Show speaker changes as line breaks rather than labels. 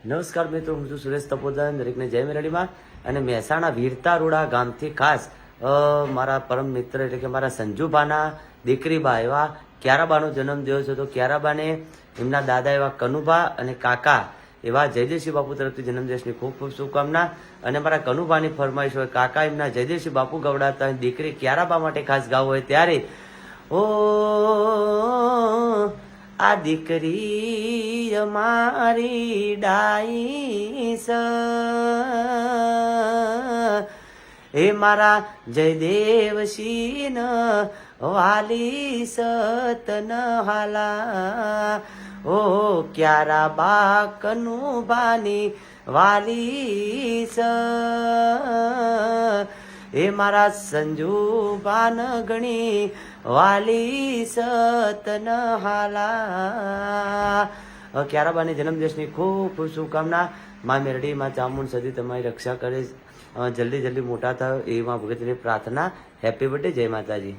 નમસ્કાર મિત્રો, હું છું સુરેશ તપોદન. દરેકને જય મેરડીમાં. અને મહેસાણા વીરતારોડા ગામથી ખાસ મારા પરમ મિત્ર એટલે કે મારા સંજુબાના દીકરીબા એવા ક્યારાબાનો જન્મ થયો છે. તો ક્યારાબાને એમના દાદા એવા કનુભા અને કાકા એવા જયદેવસિંહ બાપુ તરફથી જન્મદિવસની ખૂબ ખૂબ શુભકામના. અને મારા કનુભાની ફરમાઈશ હોય, કાકા એમના જયદેવસિંહ બાપુ ગવડાવતા દીકરી ક્યારાબા માટે ખાસ ગાવું હોય ત્યારે ઓ આ દીકરી અમારી ડાઈસ હે મારા જયદેવસિંહ વાલી સતન હાલા ઓ ક્યારાબા કનુભાની વાલી સ હે મારા સંજુબાન ગણી વાલી સતન હાલા. ક્યારાબાની જન્મદિવસની ખૂબ ખૂબ શુભકામના. મા મેરડી, મા ચામુંડ સદી તમારી રક્ષા કરે, જલ્દી જલ્દી મોટા થાવ એવી મા ભગતની પ્રાર્થના. Happy birthday. જય માતાજી.